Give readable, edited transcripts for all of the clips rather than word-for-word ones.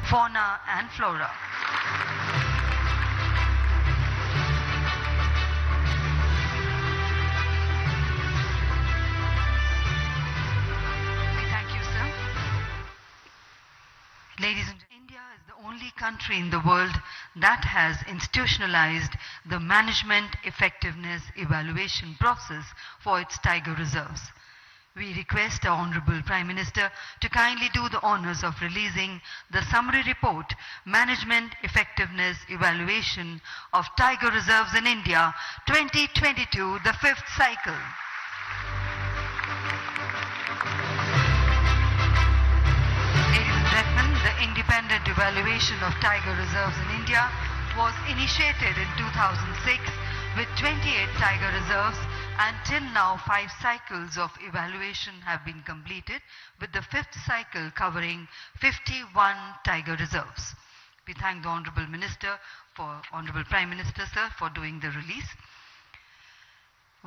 fauna and flora. We thank you, sir. Ladies and gentlemen, India is the only country in the world that has institutionalized the management effectiveness evaluation process for its tiger reserves. We request our Honorable Prime Minister to kindly do the honors of releasing the summary report, Management Effectiveness Evaluation of Tiger Reserves in India 2022, the 5th cycle. Ladies and gentlemen, the independent evaluation of tiger reserves in India was initiated in 2006 with 28 tiger reserves, and till now 5 cycles of evaluation have been completed, with the 5th cycle covering 51 tiger reserves. We thank the Honorable Prime Minister, sir, for doing the release.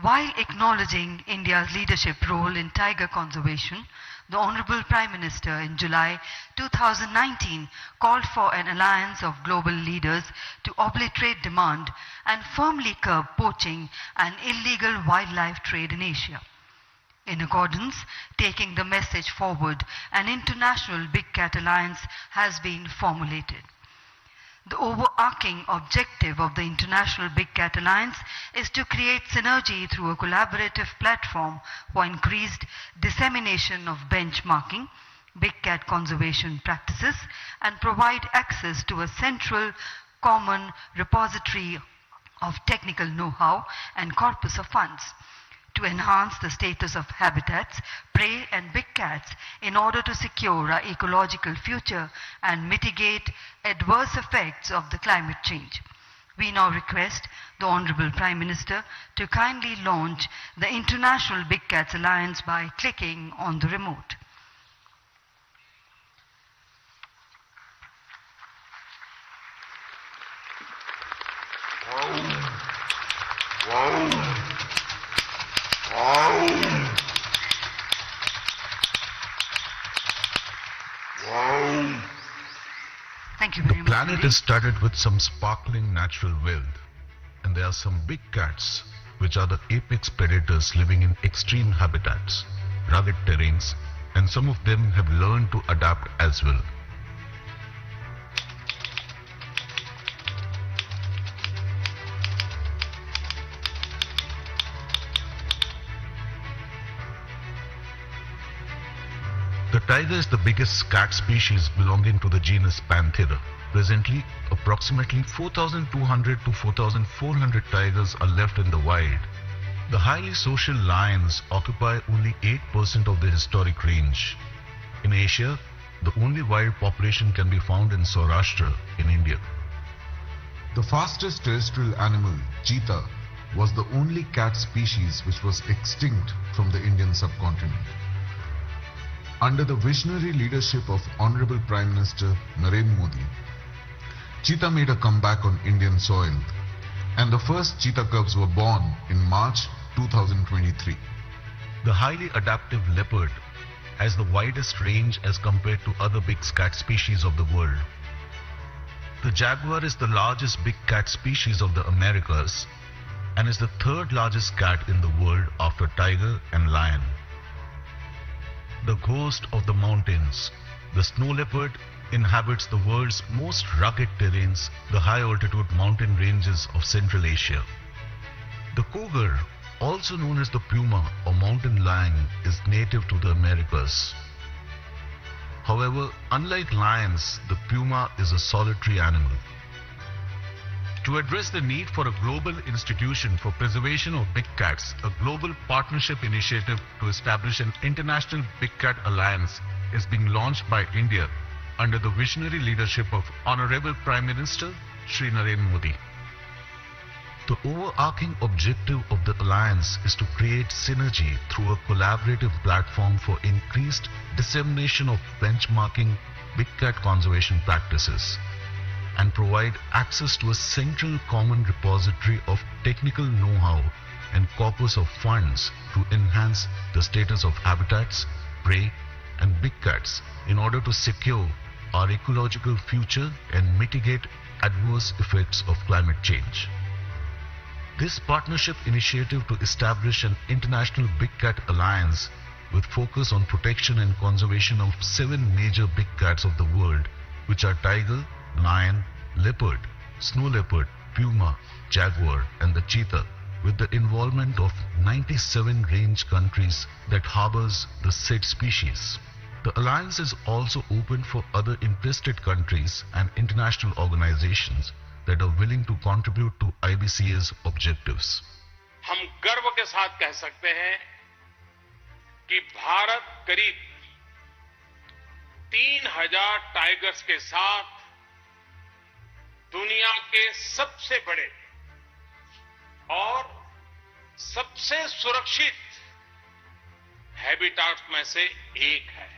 While acknowledging India's leadership role in tiger conservation, the Honorable Prime Minister in July 2019 called for an alliance of global leaders to obliterate demand and firmly curb poaching and illegal wildlife trade in Asia. In accordance, taking the message forward, an international Big Cat Alliance has been formulated. The overarching objective of the International Big Cat Alliance is to create synergy through a collaborative platform for increased dissemination of benchmarking, big cat conservation practices, and provide access to a central common repository of technical know-how and corpus of funds to enhance the status of habitats, prey and big cats in order to secure our ecological future and mitigate adverse effects of the climate change. We now request the Honorable Prime Minister to kindly launch the International Big Cats Alliance by clicking on the remote. Thank you very much. The planet is studded with some sparkling natural wealth, and there are some big cats, which are the apex predators living in extreme habitats, rugged terrains, and some of them have learned to adapt as well. The tiger is the biggest cat species belonging to the genus Panthera. Presently, approximately 4,200 to 4,400 tigers are left in the wild. The highly social lions occupy only 8% of the historic range. In Asia, the only wild population can be found in Saurashtra in India. The fastest terrestrial animal, cheetah, was the only cat species which was extinct from the Indian subcontinent. Under the visionary leadership of Honorable Prime Minister Narendra Modi, cheetah made a comeback on Indian soil, and the first cheetah cubs were born in March 2023. The highly adaptive leopard has the widest range as compared to other big cat species of the world. The jaguar is the largest big cat species of the Americas and is the third largest cat in the world after tiger and lion. The ghost of the mountains, the snow leopard, inhabits the world's most rugged terrains, the high-altitude mountain ranges of Central Asia. The cougar, also known as the puma or mountain lion, is native to the Americas. However, unlike lions, the puma is a solitary animal. To address the need for a global institution for preservation of big cats, a global partnership initiative to establish an international big cat alliance is being launched by India under the visionary leadership of Honorable Prime Minister Shri Narendra Modi. The overarching objective of the alliance is to create synergy through a collaborative platform for increased dissemination of benchmarking big cat conservation practices, and provide access to a central common repository of technical know-how and corpus of funds to enhance the status of habitats, prey, and big cats in order to secure our ecological future and mitigate adverse effects of climate change. This partnership initiative to establish an international Big Cat Alliance with focus on protection and conservation of 7 major big cats of the world, which are tiger, lion, leopard, snow leopard, puma, jaguar and the cheetah, with the involvement of 97 range countries that harbors the said species. The alliance is also open for other interested countries and international organizations that are willing to contribute to IBCA's objectives. हम गर्व के साथ कह सकते हैं कि भारत करीब 3000 tigers के साथ दुनिया के सबसे बड़े और सबसे सुरक्षित हैबिटाट्स में से एक है।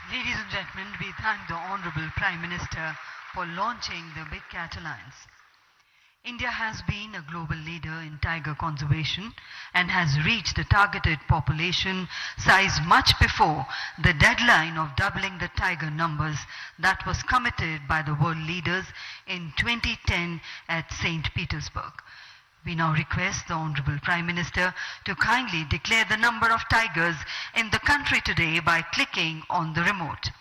Ladies and gentlemen, we thank the Honorable Prime Minister for launching the Big Cat Alliance. India has been a global leader in tiger conservation and has reached a targeted population size much before the deadline of doubling the tiger numbers that was committed by the world leaders in 2010 at St. Petersburg. We now request the Honorable Prime Minister to kindly declare the number of tigers in the country today by clicking on the remote.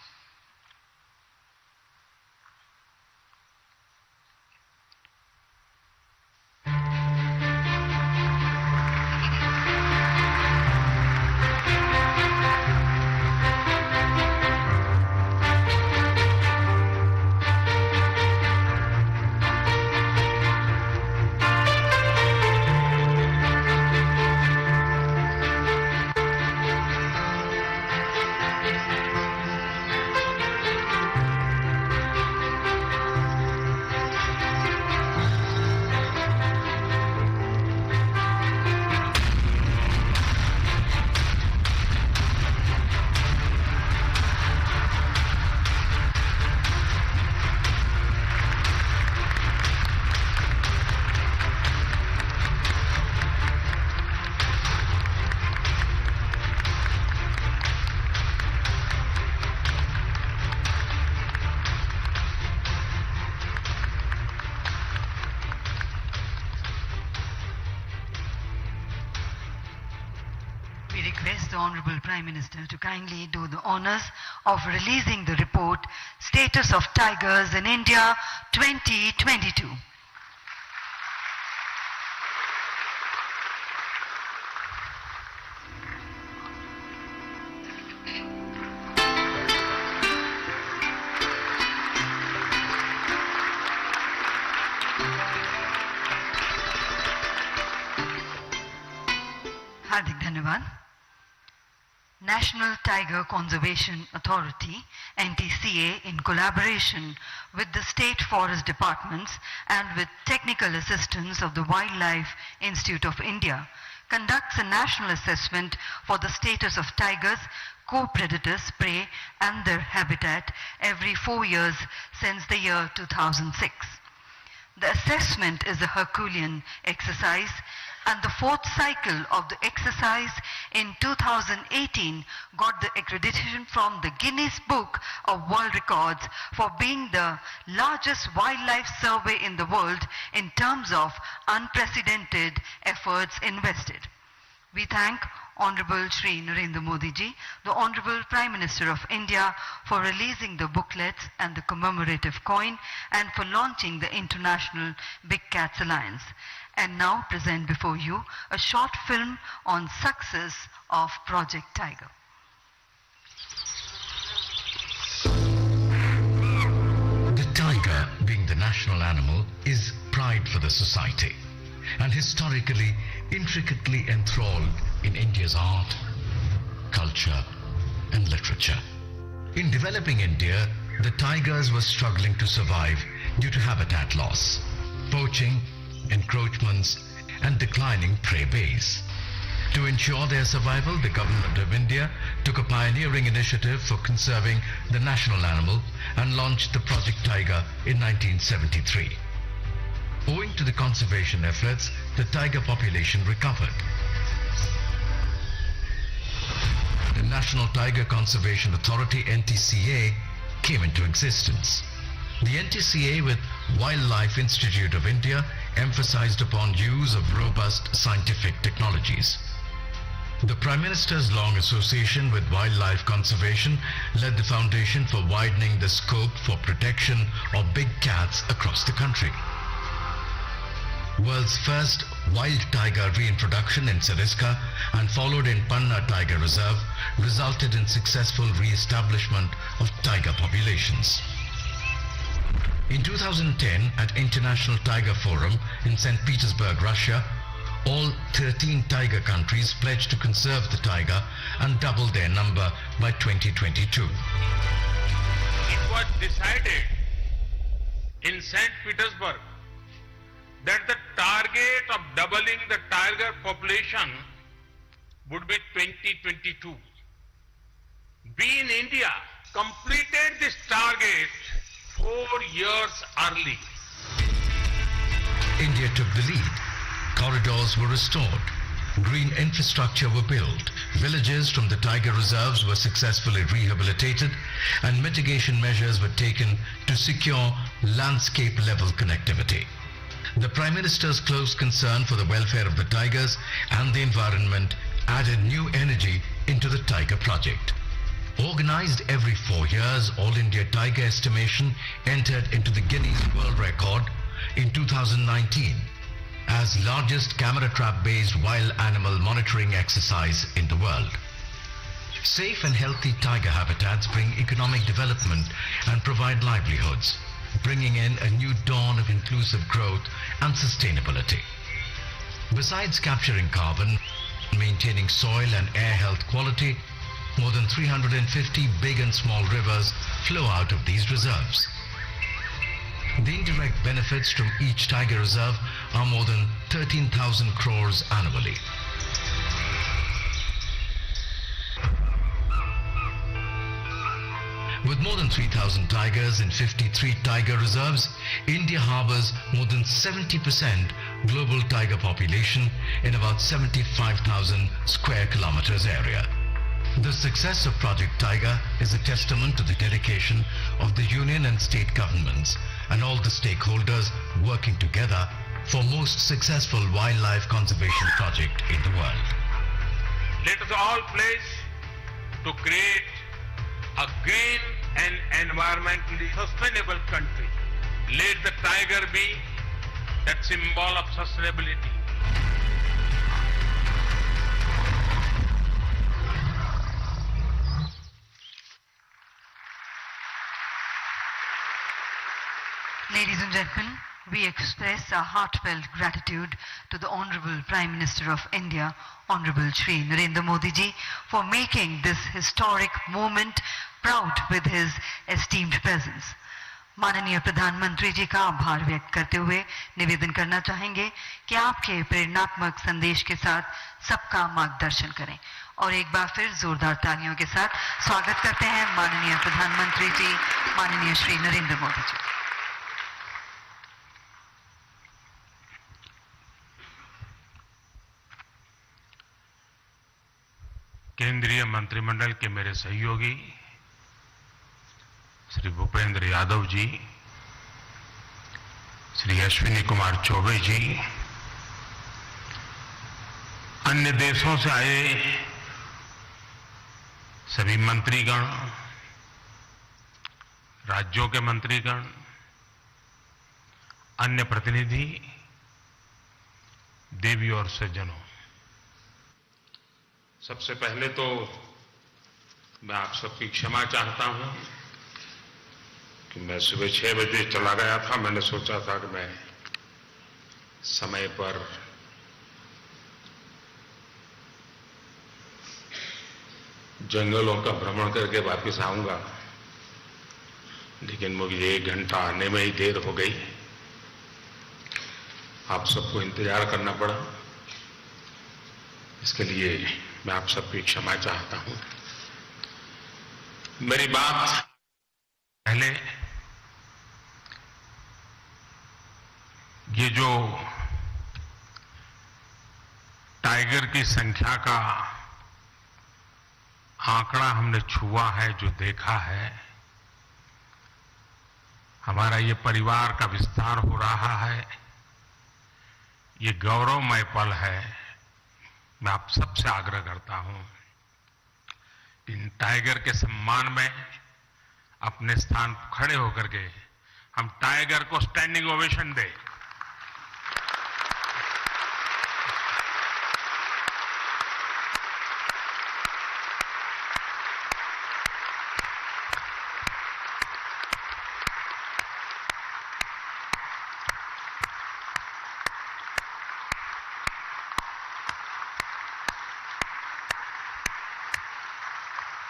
We request the Honorable Prime Minister to kindly do the honors of releasing the report, Status of Tigers in India 2022. Hardik Dhanyavad. National Tiger Conservation Authority, NTCA, in collaboration with the State Forest Departments and with technical assistance of the Wildlife Institute of India, conducts a national assessment for the status of tigers, co-predators, prey and their habitat every 4 years since the year 2006. The assessment is a Herculean exercise, and the 4th cycle of the exercise in 2018 got the accreditation from the Guinness Book of World Records for being the largest wildlife survey in the world in terms of unprecedented efforts invested. We thank Honorable Shri Narendra Modi ji, the Honorable Prime Minister of India, for releasing the booklets and the commemorative coin and for launching the International Big Cats Alliance. And now present before you a short film on success of Project Tiger. The tiger, being the national animal, is pride for the society and historically intricately enthralled in India's art, culture and literature. In developing India, the tigers were struggling to survive due to habitat loss, poaching, encroachments and declining prey base. To ensure their survival, the Government of India took a pioneering initiative for conserving the national animal and launched the Project Tiger in 1973. Owing to the conservation efforts, the tiger population recovered. The National Tiger Conservation Authority, NTCA, came into existence. The NTCA with Wildlife Institute of India emphasized upon use of robust scientific technologies. The Prime Minister's long association with wildlife conservation led the foundation for widening the scope for protection of big cats across the country. World's first wild tiger reintroduction in Sariska and followed in Panna Tiger Reserve resulted in successful re-establishment of tiger populations. In 2010, at International Tiger Forum in St. Petersburg, Russia, all 13 tiger countries pledged to conserve the tiger and double their number by 2022. It was decided in St. Petersburg that the target of doubling the tiger population would be 2022. We in India completed this target 4 years early. India took the lead. Corridors were restored. Green infrastructure were built. Villages from the tiger reserves were successfully rehabilitated, and mitigation measures were taken to secure landscape-level connectivity. The Prime Minister's close concern for the welfare of the tigers and the environment added new energy into the Tiger Project. Organized every 4 years, All India Tiger Estimation entered into the Guinness World Record in 2019 as largest camera trap-based wild animal monitoring exercise in the world. Safe and healthy tiger habitats bring economic development and provide livelihoods, bringing in a new dawn of inclusive growth and sustainability. Besides capturing carbon, maintaining soil and air health quality, more than 350 big and small rivers flow out of these reserves. The indirect benefits from each tiger reserve are more than 13,000 crores annually. With more than 3,000 tigers in 53 tiger reserves, India harbors more than 70% global tiger population in about 75,000 square kilometers area. The success of Project Tiger is a testament to the dedication of the union and state governments and all the stakeholders working together for most successful wildlife conservation project in the world. Let us all pledge to create a green and environmentally sustainable country. Let the tiger be that symbol of sustainability. Ladies and gentlemen, we express our heartfelt gratitude to the Honorable Prime Minister of India, Honorable Shri Narendra Modi ji, for making this historic moment proud with his esteemed presence. माननीय प्रधानमंत्री जी का आभार व्यक्त करते हुए निवेदन करना चाहेंगे कि आपके प्रेरणात्मक संदेश के साथ सबका मार्गदर्शन करें और एक बार फिर जोरदार तालियों के साथ स्वागत करते हैं माननीय प्रधानमंत्री जी, माननीय श्री नरेंद्र मोदी जी। केंद्रीय मंत्रिमंडल के मेरे सहयोगी श्री भूपेंद्र यादव जी, श्री अश्विनी कुमार चौबे जी, अन्य देशों से आए सभी मंत्रीगण, राज्यों के मंत्रीगण, अन्य प्रतिनिधि, देवी और सज्जनों, सबसे पहले तो मैं आप सबकी क्षमा चाहता हूं कि मैं सुबह 6 बजे चला गया था। मैंने सोचा था कि मैं समय पर जंगलों का भ्रमण करके वापस आऊंगा, लेकिन मुझे 1 घंटा आने में ही देर हो गई। आप सबको इंतजार करना पड़ा, इसके लिए मैं आप सबकी क्षमा चाहता हूं। मेरी बात पहले ये जो टाइगर की संख्या का आंकड़ा हमने छुआ है, जो देखा है, हमारा ये परिवार का विस्तार हो रहा है, ये गौरवमय पल है। मैं आप सबसे आग्रह करता हूं कि इन टाइगर के सम्मान में अपने स्थान पर खड़े होकर के हम टाइगर को स्टैंडिंग ओवेशन दें।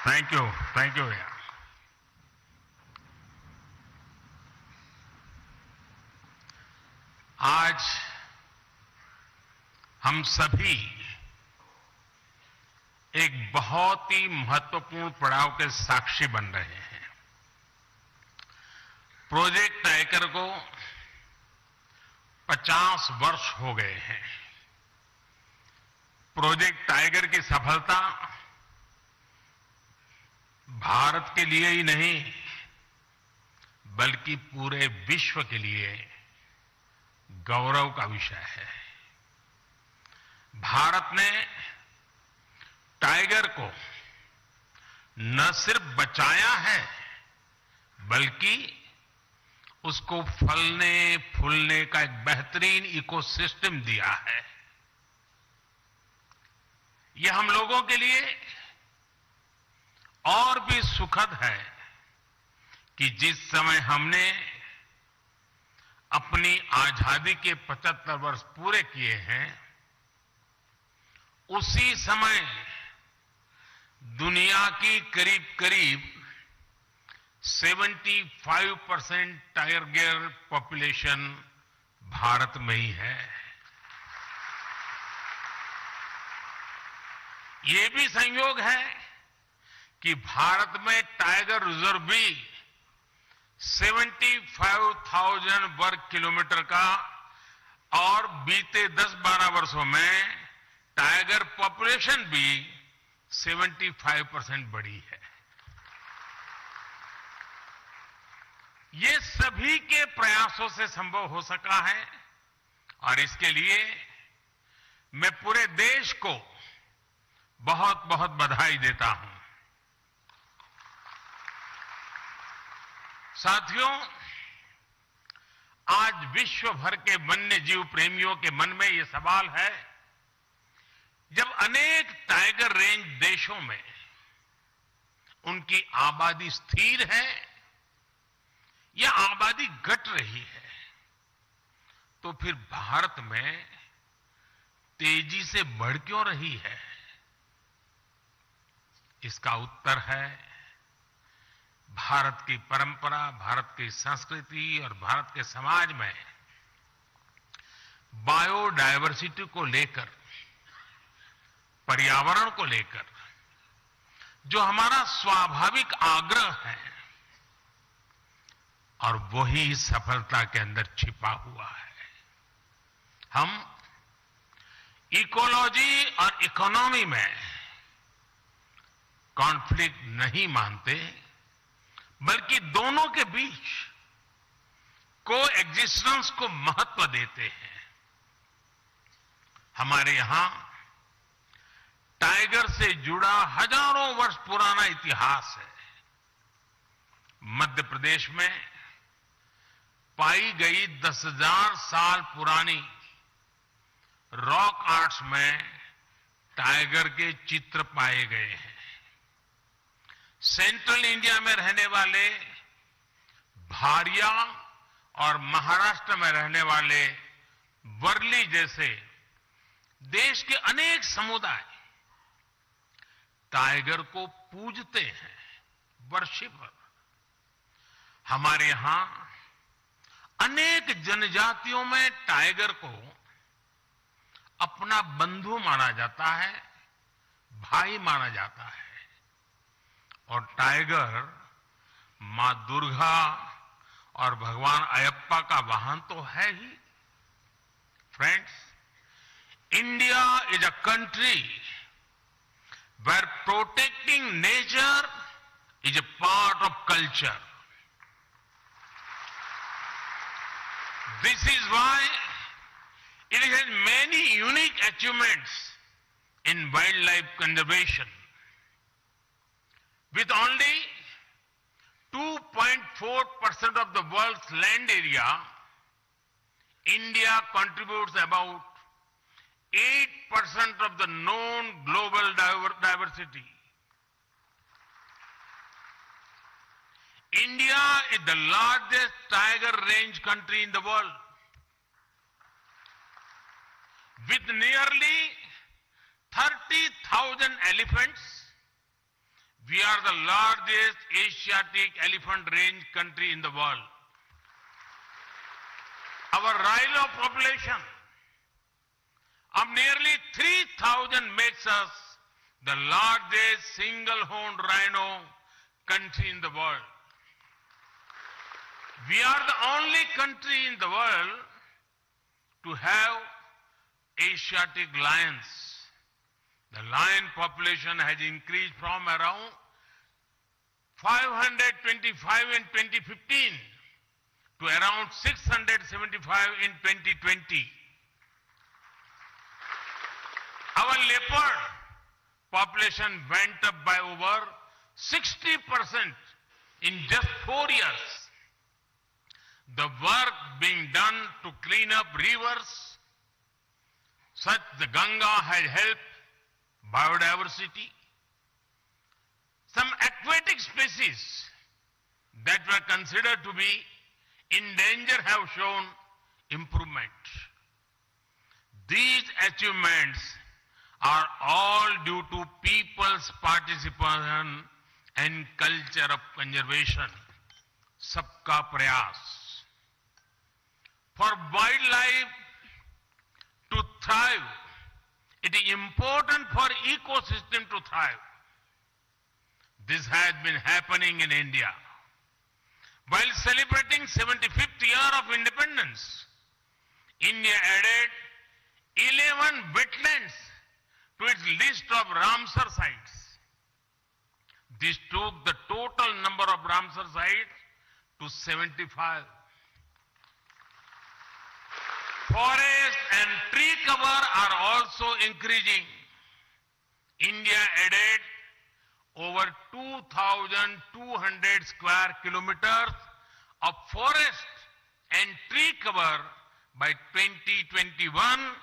थैंक यू भैया। आज हम सभी एक बहुत ही महत्वपूर्ण पड़ाव के साक्षी बन रहे हैं। प्रोजेक्ट टाइगर को 50 वर्ष हो गए हैं। प्रोजेक्ट टाइगर की सफलता भारत के लिए ही नहीं, बल्कि पूरे विश्व के लिए गौरव का विषय है। भारत ने टाइगर को न सिर्फ बचाया है, बल्कि उसको फलने फूलने का एक बेहतरीन इकोसिस्टम दिया है। यह हम लोगों के लिए और भी सुखद है कि जिस समय हमने अपनी आजादी के 75 वर्ष पूरे किए हैं, उसी समय दुनिया की करीब करीब 75% टाइगर पॉपुलेशन भारत में ही है। ये भी संयोग है कि भारत में टाइगर रिजर्व भी 75,000 वर्ग किलोमीटर का, और बीते 10-12 वर्षों में टाइगर पॉपुलेशन भी 75% बढ़ी है। ये सभी के प्रयासों से संभव हो सका है, और इसके लिए मैं पूरे देश को बहुत बहुत बधाई देता हूं। साथियों, आज विश्व भर के वन्य जीव प्रेमियों के मन में यह सवाल है, जब अनेक टाइगर रेंज देशों में उनकी आबादी स्थिर है या आबादी घट रही है, तो फिर भारत में तेजी से बढ़ क्यों रही है? इसका उत्तर है भारत की परंपरा, भारत की संस्कृति और भारत के समाज में बायोडायवर्सिटी को लेकर, पर्यावरण को लेकर जो हमारा स्वाभाविक आग्रह है, और वही सफलता के अंदर छिपा हुआ है। हम इकोलॉजी और इकोनॉमी में कॉन्फ्लिक्ट नहीं मानते, बल्कि दोनों के बीच को एग्जिस्टेंस को महत्व देते हैं। हमारे यहां टाइगर से जुड़ा हजारों वर्ष पुराना इतिहास है। मध्य प्रदेश में पाई गई 10,000 साल पुरानी रॉक आर्ट्स में टाइगर के चित्र पाए गए हैं। सेंट्रल इंडिया में रहने वाले भारिया और महाराष्ट्र में रहने वाले वर्ली जैसे देश के अनेक समुदाय टाइगर को पूजते हैं, वर्शिपर। हमारे यहां अनेक जनजातियों में टाइगर को अपना बंधु माना जाता है, भाई माना जाता है, और टाइगर मां दुर्गा और भगवान अयप्पा का वाहन तो है ही। Friends, India is a country where protecting nature is a part of culture. This is why it has many unique achievements in wildlife conservation. With only 2.4% of the world's land area, India contributes about 8% of the known global diversity. India is the largest tiger range country in the world. With nearly 30,000 elephants, we are the largest Asiatic elephant range country in the world. Our rhino population of nearly 3,000 makes us the largest single-horned rhino country in the world. We are the only country in the world to have Asiatic lions. The lion population has increased from around 525 in 2015 to around 675 in 2020. Our leopard population went up by over 60% in just 4 years. The work being done to clean up rivers, such the Ganga, has helped biodiversity. Some aquatic species that were considered to be in danger have shown improvement. These achievements are all due to people's participation and culture of conservation. Sabka prayas. For wildlife to thrive, it is important for ecosystem to thrive. This has been happening in India. While celebrating 75th year of independence, India added 11 wetlands to its list of Ramsar sites. This took the total number of Ramsar sites to 75. Forest and tree cover are also increasing. India added over 2,200 square kilometers of forest and tree cover by 2021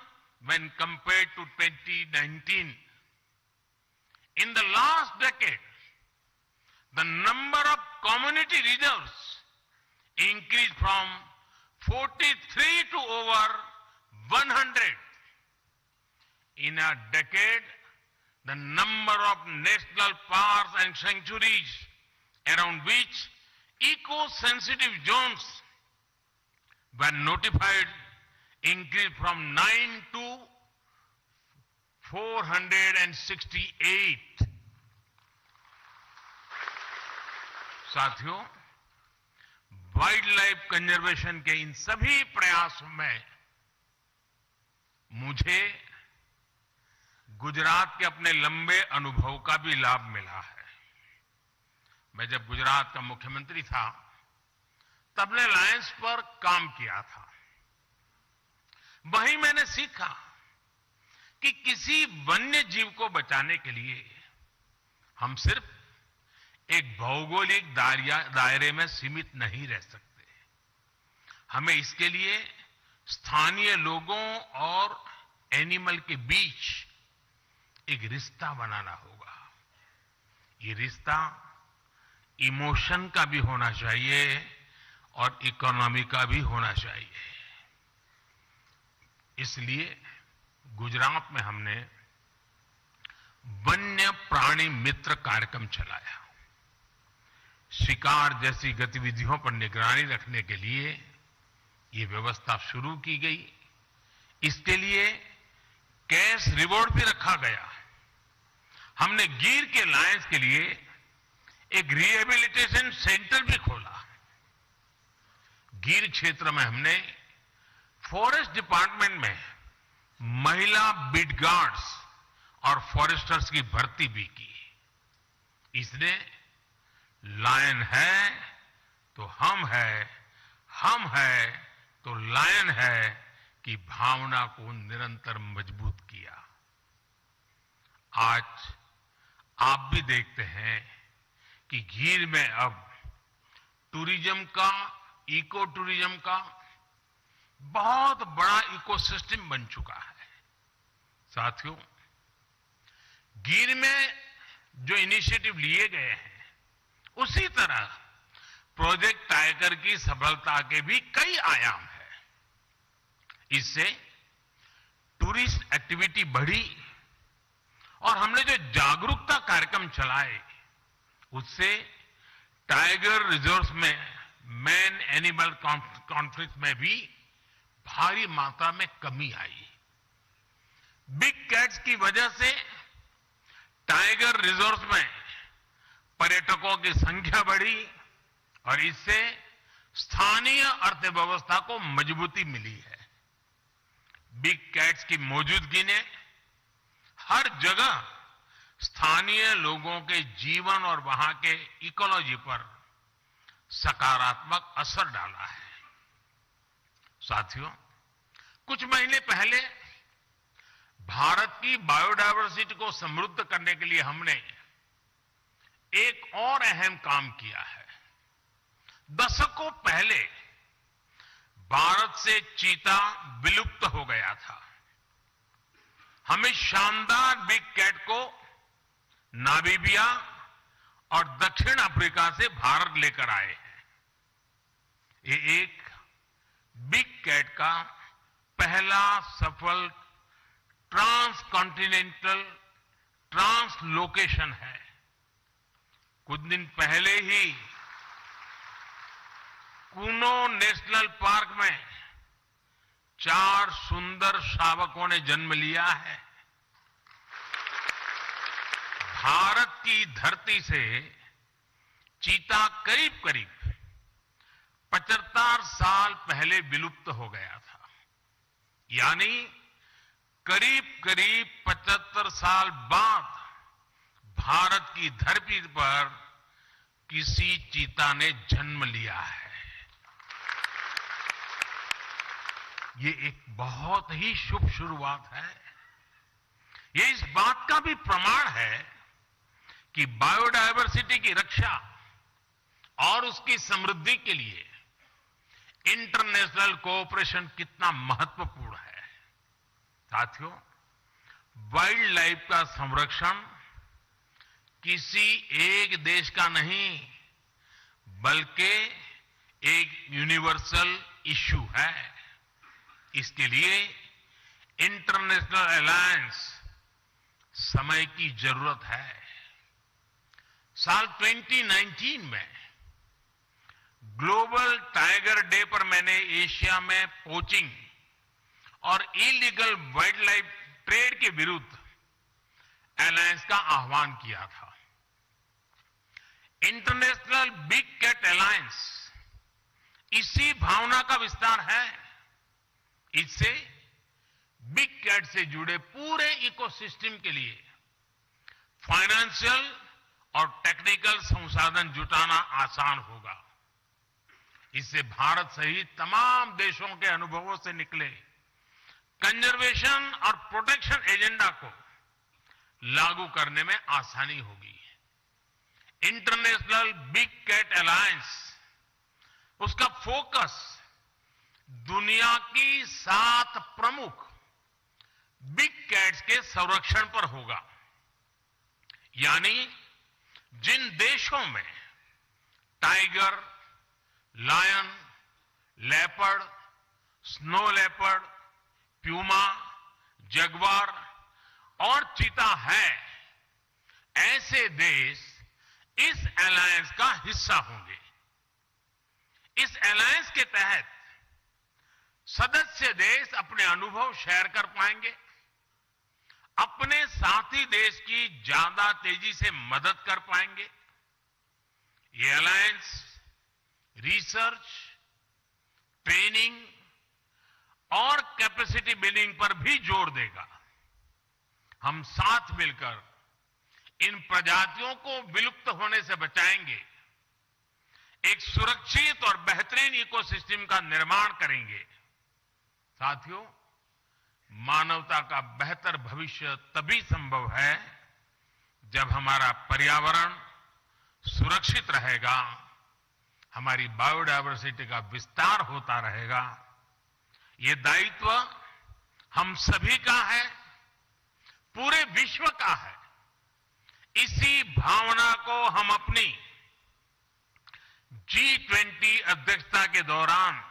when compared to 2019. In the last decade, the number of community reserves increased from 43 to over 100. In a decade, the number of national parks and sanctuaries around which eco-sensitive zones were notified increased from 9 to 468. साथियों, wild life conservation के इन सभी प्रयासों में मुझे गुजरात के अपने लंबे अनुभव का भी लाभ मिला है। मैं जब गुजरात का मुख्यमंत्री था, तब ने लायंस पर काम किया था। वहीं मैंने सीखा कि किसी वन्य जीव को बचाने के लिए हम सिर्फ एक भौगोलिक दायरे में सीमित नहीं रह सकते। हमें इसके लिए स्थानीय लोगों और एनिमल के बीच एक रिश्ता बनाना होगा। ये रिश्ता इमोशन का भी होना चाहिए और इकोनॉमी का भी होना चाहिए। इसलिए गुजरात में हमने वन्य प्राणी मित्र कार्यक्रम चलाया। शिकार जैसी गतिविधियों पर निगरानी रखने के लिए ये व्यवस्था शुरू की गई। इसके लिए कैश रिवॉर्ड भी रखा गया। हमने गिर के लायंस के लिए एक रिहेबिलिटेशन सेंटर भी खोला। गिर क्षेत्र में हमने फॉरेस्ट डिपार्टमेंट में महिला बीट गार्ड्स और फॉरेस्टर्स की भर्ती भी की। इसने लायन है तो हम है तो लायन है की भावना को निरंतर मजबूत किया। आज आप भी देखते हैं कि गीर में अब टूरिज्म का, इको टूरिज्म का बहुत बड़ा इकोसिस्टम बन चुका है। साथियों, गीर में जो इनिशिएटिव लिए गए हैं, उसी तरह प्रोजेक्ट टाइगर की सफलता के भी कई आयाम हैं। इससे टूरिस्ट एक्टिविटी बढ़ी और हमने जो जागरूकता कार्यक्रम चलाए, उससे टाइगर रिजर्व्स में मैन एनिमल कॉन्फ्लिक्ट में भी भारी मात्रा में कमी आई। बिग कैट्स की वजह से टाइगर रिजर्व्स में पर्यटकों की संख्या बढ़ी और इससे स्थानीय अर्थव्यवस्था को मजबूती मिली है। बिग कैट्स की मौजूदगी ने हर जगह स्थानीय लोगों के जीवन और वहां के इकोलॉजी पर सकारात्मक असर डाला है। साथियों, कुछ महीने पहले भारत की बायोडायवर्सिटी को समृद्ध करने के लिए हमने एक और अहम काम किया है। दशकों पहले भारत से चीता विलुप्त हो गया था। हमें शानदार बिग कैट को नामीबिया और दक्षिण अफ्रीका से भारत लेकर आए हैं। ये एक बिग कैट का पहला सफल ट्रांसकॉन्टिनेंटल ट्रांसलोकेशन है। कुछ दिन पहले ही कूनो नेशनल पार्क में 4 सुंदर शावकों ने जन्म लिया है। भारत की धरती से चीता करीब करीब 75 साल पहले विलुप्त हो गया था। यानी करीब करीब 75 साल बाद भारत की धरती पर किसी चीता ने जन्म लिया है। ये एक बहुत ही शुभ शुरुआत है। ये इस बात का भी प्रमाण है कि बायोडायवर्सिटी की रक्षा और उसकी समृद्धि के लिए इंटरनेशनल कोऑपरेशन कितना महत्वपूर्ण है। साथियों, वाइल्ड लाइफ का संरक्षण किसी एक देश का नहीं, बल्कि एक यूनिवर्सल इश्यू है। इसके लिए इंटरनेशनल अलायंस समय की जरूरत है। साल 2019 में ग्लोबल टाइगर डे पर मैंने एशिया में पोचिंग और इलीगल वाइल्ड लाइफ ट्रेड के विरुद्ध अलायंस का आह्वान किया था। इंटरनेशनल बिग कैट अलायंस इसी भावना का विस्तार है। इससे बिग कैट से जुड़े पूरे इकोसिस्टम के लिए फाइनेंशियल और टेक्निकल संसाधन जुटाना आसान होगा। इससे भारत सहित तमाम देशों के अनुभवों से निकले कंजर्वेशन और प्रोटेक्शन एजेंडा को लागू करने में आसानी होगी। इंटरनेशनल बिग कैट अलायंस, उसका फोकस दुनिया की 7 प्रमुख बिग कैट्स के संरक्षण पर होगा। यानी जिन देशों में tiger, lion, leopard, snow leopard, puma, jaguar और चीता है, ऐसे देश इस अलायंस का हिस्सा होंगे। इस अलायंस के तहत सदस्य देश अपने अनुभव शेयर कर पाएंगे, अपने साथी देश की ज्यादा तेजी से मदद कर पाएंगे। ये अलायंस रिसर्च, ट्रेनिंग और कैपेसिटी बिल्डिंग पर भी जोर देगा। हम साथ मिलकर इन प्रजातियों को विलुप्त होने से बचाएंगे, एक सुरक्षित और बेहतरीन इकोसिस्टम का निर्माण करेंगे। साथियों, मानवता का बेहतर भविष्य तभी संभव है जब हमारा पर्यावरण सुरक्षित रहेगा, हमारी बायोडायवर्सिटी का विस्तार होता रहेगा। ये दायित्व हम सभी का है, पूरे विश्व का है। इसी भावना को हम अपनी G20 अध्यक्षता के दौरान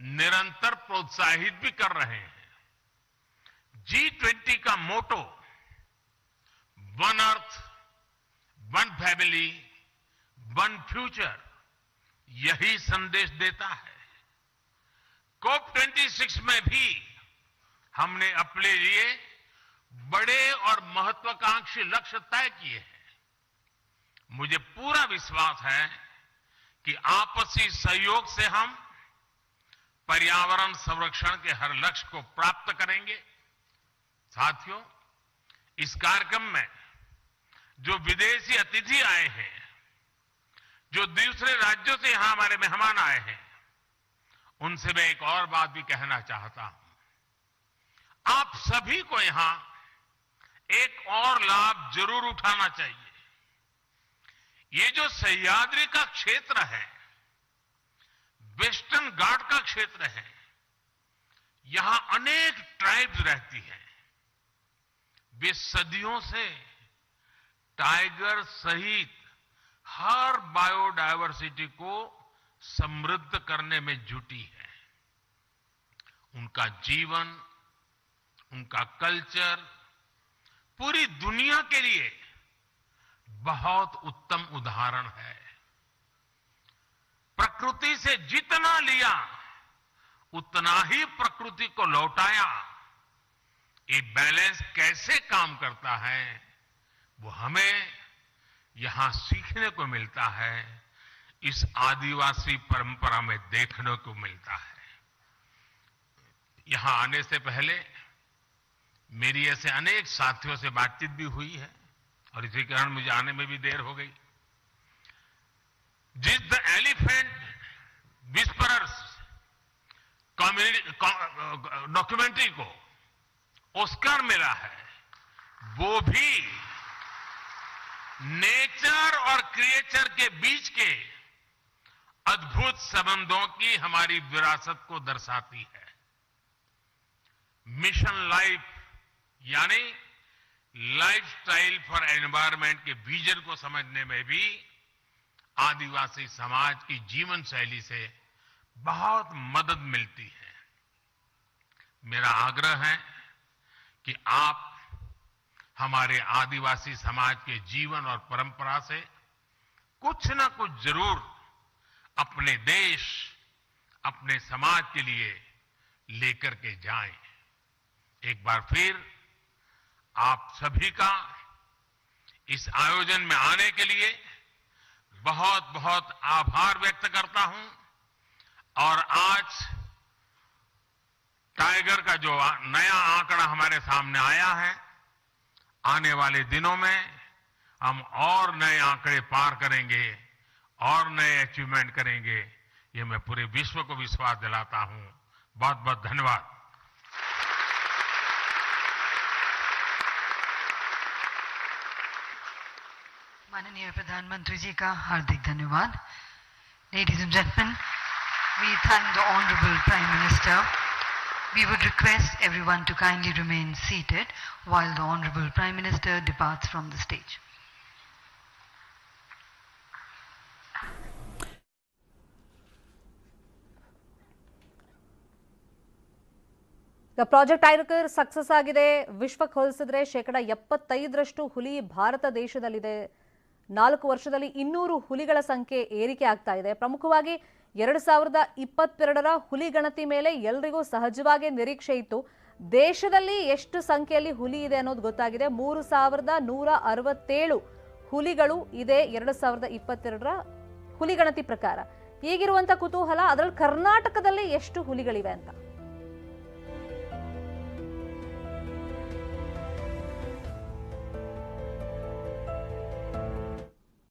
निरंतर प्रोत्साहित भी कर रहे हैं। G20 का motto one earth, one family, one future यही संदेश देता है। COP26 में भी हमने अपने लिए बड़े और महत्वाकांक्षी लक्ष्य तय किए हैं। मुझे पूरा विश्वास है कि आपसी सहयोग से हम पर्यावरण संरक्षण के हर लक्ष्य को प्राप्त करेंगे। साथियों, इस कार्यक्रम में जो विदेशी अतिथि आए हैं, जो दूसरे राज्यों से यहां हमारे मेहमान आए हैं, उनसे मैं एक और बात भी कहना चाहता हूं। आप सभी को यहां एक और लाभ जरूर उठाना चाहिए। ये जो सह्याद्री का क्षेत्र है, वेस्टर्न घाट का क्षेत्र है, यहां अनेक ट्राइब्स रहती हैं। वे सदियों से टाइगर सहित हर बायोडायवर्सिटी को समृद्ध करने में जुटी है। उनका जीवन, उनका कल्चर पूरी दुनिया के लिए बहुत उत्तम उदाहरण है। प्रकृति से जितना लिया उतना ही प्रकृति को लौटाया। ये बैलेंस कैसे काम करता है, वो हमें यहां सीखने को मिलता है, इस आदिवासी परंपरा में देखने को मिलता है। यहां आने से पहले मेरी ऐसे अनेक साथियों से बातचीत भी हुई है और इसी कारण मुझे आने में भी देर हो गई। जिस द एलिफेंट विस्परर्स डॉक्यूमेंट्री को ऑस्कर मिला है, वो भी नेचर और क्रिएचर के बीच के अद्भुत संबंधों की हमारी विरासत को दर्शाती है। मिशन लाइफ यानी लाइफस्टाइल फॉर एनवायरनमेंट के विजन को समझने में भी आदिवासी समाज की जीवन शैली से बहुत मदद मिलती है। मेरा आग्रह है कि आप हमारे आदिवासी समाज के जीवन और परंपरा से कुछ ना कुछ जरूर अपने देश, अपने समाज के लिए लेकर के जाएं। एक बार फिर आप सभी का इस आयोजन में आने के लिए बहुत बहुत आभार व्यक्त करता हूं। और आज टाइगर का जो नया आंकड़ा हमारे सामने आया है, आने वाले दिनों में हम और नए आंकड़े पार करेंगे और नए अचीवमेंट करेंगे, ये मैं पूरे विश्व को विश्वास दिलाता हूं। बहुत बहुत धन्यवाद। माननीय प्रधानमंत्री जी का हार्दिक धन्यवाद। Ladies and gentlemen, we thank the Honorable Prime Minister. We would request everyone to kindly remain seated while the Honorable Prime Minister departs from the stage. Project tiger success ಆಗಿದೆ. ವಿಶ್ವಕ್ಕೆ ಹೋಲಿಸಿದ್ರೆ 75% ಹುಲಿ ಭಾರತ ದೇಶದಲ್ಲಿದೆ. 4 ವರ್ಷದಲ್ಲಿ 200 ಹುಲಿಗಳ ಸಂಖ್ಯೆ ಏರಿಕೆ ಆಗ್ತಾ ಇದೆ. ಪ್ರಮುಖವಾಗಿ 2022ರ ಹುಲಿ ಗಣತಿ ಮೇಲೆ ಎಲ್ಲರಿಗೂ ಸಹಜವಾಗಿ ನಿರೀಕ್ಷೆ ಇತ್ತು. ದೇಶದಲ್ಲಿ ಎಷ್ಟು ಸಂಖ್ಯೆಯಲ್ಲಿ ಹುಲಿ ಇದೆ ಅನ್ನೋದು ಗೊತ್ತಾಗಿದೆ. 3167 ಹುಲಿಗಳು ಇದೆ 2022ರ ಹುಲಿ ಗಣತಿ ಪ್ರಕಾರ. ಈಗಿರುವಂತ ಕುತೂಹಲ ಅದರಲ್ಲಿ ಕರ್ನಾಟಕದಲ್ಲಿ ಎಷ್ಟು ಹುಲಿಗಳಿವೆ ಅಂತ.